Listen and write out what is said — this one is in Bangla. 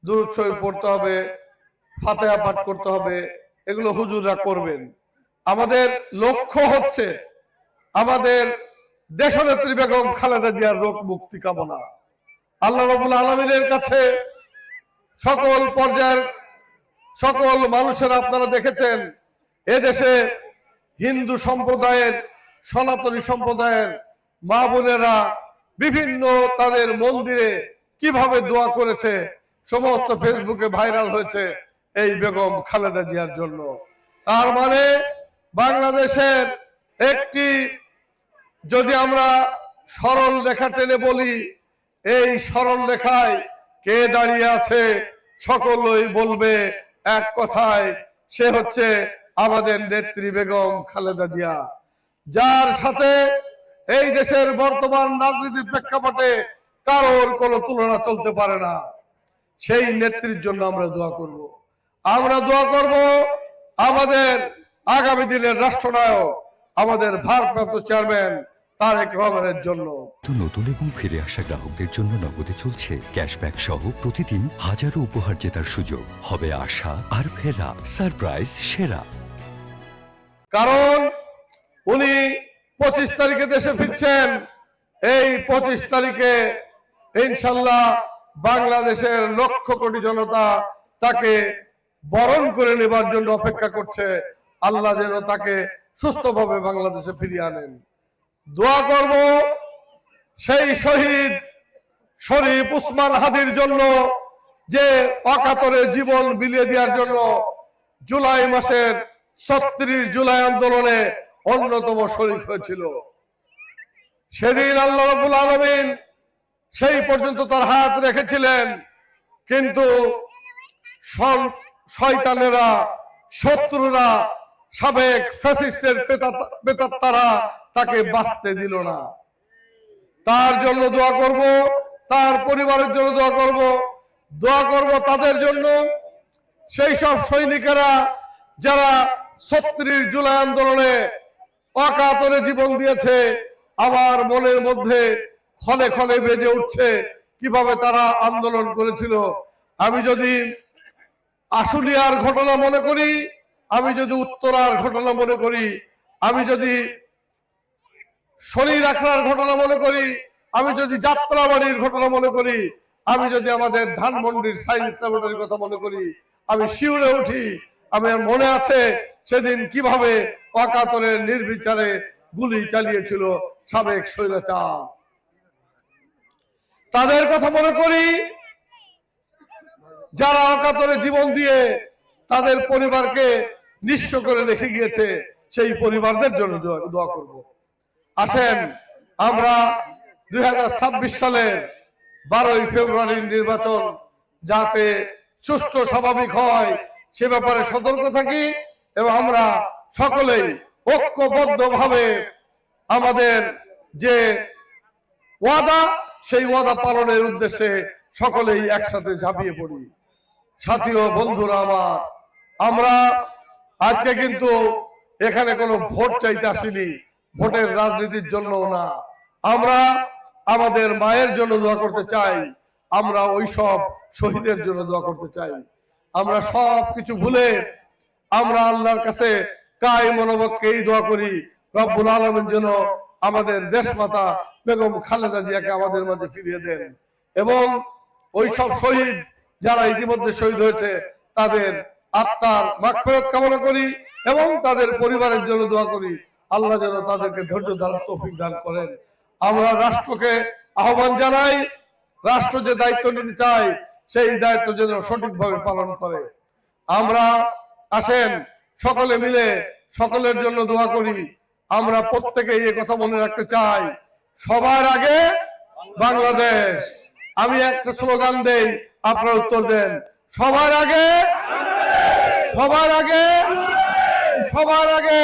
দুরূদ শরীফ পড়তে হবে, ফাতিহা পাঠ করতে হবে, এগুলো হুজুররা করবেন। আমাদের লক্ষ্য হচ্ছে আমাদের দেশনেত্রী বেগম খালেদা জিয়ার রোগ মুক্তি কামনা। আল্লাহ রাব্বুল আলামিনের কাছে সকল পর্যায়ের সকল মানুষের, আপনারা দেখেছেন এদেশে হিন্দু সম্প্রদায়ের, সনাতনী সম্প্রদায়ের মা বোনেরা বিভিন্ন তাদের মন্দিরে কিভাবে দোয়া করেছে, সমস্ত ফেসবুকে ভাইরাল হয়েছে এই বেগম খালেদা জিয়ার জন্য। তার মানে বাংলাদেশের একটি, যদি আমরা সরল রেখা টেনে বলি, এই সরল রেখায় কে দাঁড়িয়ে আছে সকলেই বলবে এক কথায়, সে হচ্ছে আমাদের নেত্রী বেগম খালেদা জিয়া, যার সাথে এই দেশের বর্তমান রাজনীতির প্রেক্ষাপটে কারোর কোনো তুলনা চলতে পারে না। সেই নেত্রীর জন্য আমরা দোয়া করব। আমরা দোয়া করব আমাদের আগামী দিনের রাষ্ট্রনায়ক, আমাদের ভারপ্রাপ্ত চেয়ারম্যান তারেক রহমানের জন্য। নতুন এবং ফিরে আসা গ্রাহকদের জন্য নগদে চলছে ক্যাশব্যাক সহ প্রতিদিন হাজারো উপহার জেতার সুযোগ। হবে আশা আর ফেরা, সারপ্রাইজ সেরা। কারণ উনি 25 তারিখে দেশে ফিরছেন। এই 25 তারিখে ইনশাল্লাহ বাংলাদেশের লক্ষ কোটি জনতা তাকে বরণ করে নেবার জন্য অপেক্ষা করছে। আল্লাহ যেন তাকে সুস্থভাবে বাংলাদেশে ফিরিয়ে আনেন। দোয়া করব সেই শহীদ শরীফ উসমান হাদির জন্য, যে অকাতরে জীবন বিলিয়ে দেওয়ার জন্য জুলাই মাসের 36 জুলাই আন্দোলনে অন্যতম শরীক হয়েছিল। সেদিন আল্লাহ রাব্বুল আলামিন সেই পর্যন্ত তার হাত রেখেছিলেন, কিন্তু শয়তানেরা, শত্রুরা, সাবেক ফ্যাসিস্টের প্রেতাত্মারা তাকে বাঁচতে দিল না। তার জন্য দোয়া করব, তার পরিবারের জন্য দোয়া করব, দোয়া করব তাদের জন্য, সেই সব সৈনিকেরা যারা 36 জুলাই আন্দোলনে অকাতরে জীবন দিয়েছে। আমার মনের মধ্যে ক্ষণে ক্ষণে বেজে উঠছে কিভাবে তারা আন্দোলন করেছিল। আমি যদি আশুলিয়ার ঘটনা মনে করি, আমি যদি উত্তরার ঘটনা মনে করি, আমি যদি শরীর আখড়ার ঘটনা মনে করি, আমি যদি যাত্রাবাড়ির ঘটনা মনে করি, আমি যদি আমাদের ধানমন্ডির সায়েন্স ল্যাবরেটরির কথা মনে করি, আমি শিউরে উঠি। আমার মনে আছে সেদিন কিভাবে অকাতরে নির্বিচারে গুলি চালিয়েছিল সাবেক স্বৈরাচার। তাদের কথা মনে করি, যারা অকাতরে জীবন দিয়ে তাদের পরিবারকে নিঃস্ব করে রেখে গিয়েছে, সেই পরিবারদের জন্য দোয়া করব। আসেন আমরা 2026 সালের 12ই ফেব্রুয়ারির নির্বাচন যাতে সুষ্ঠু স্বাভাবিক হয় সে ব্যাপারে সতর্ক থাকি, এবং আমরা সকলেই ঐক্যবদ্ধভাবে আমাদের যে ওয়াদা, সেই ওয়াদা পালনের উদ্দেশ্যে সকলেই একসাথে ঝাঁপিয়ে পড়ি। সাথী ও বন্ধুরা আমার, আমরা আজকে কিন্তু এখানে কোনো ভোট চাইতে আসিনি, ভোটের রাজনীতির জন্য না। আমরা আমাদের মায়ের জন্য দোয়া করতে চাই, আমরা ওই সব শহীদের জন্য দোয়া করতে চাই। আমরা সব কিছু ভুলে আমরা আল্লাহর কাছে কায় মনোবককেই দোয়া করি, রব্বুল আলামিন যেন আমাদের দেশমাতা বেগম খালেদা জিয়াকে আমাদের মাঝে ফিরিয়ে দেন, এবং ওই সব শহীদ যারা ইতিমধ্যে শহীদ হয়েছে তাদের আত্মার মাগফিরাত কামনা করি, এবং তাদের পরিবারের জন্য দোয়া করি আল্লাহ যেন তাদেরকে ধৈর্য ধারার তৌফিক দান করেন। আমরা রাষ্ট্রকে আহ্বান জানাই, রাষ্ট্র যে দায়িত্ব নিতে চায় সেই দায়িত্ব যেন সঠিকভাবে পালন করে। আমরা আসেন সকলে মিলে সকলের জন্য দোয়া করি। আমরা প্রত্যেকেই এই কথা মনে রাখতে চাই, সবার আগে বাংলাদেশ। আমি একটা স্লোগান দেই, আপনারা উত্তর দেন। সবার আগে, সবার আগে, সবার আগে।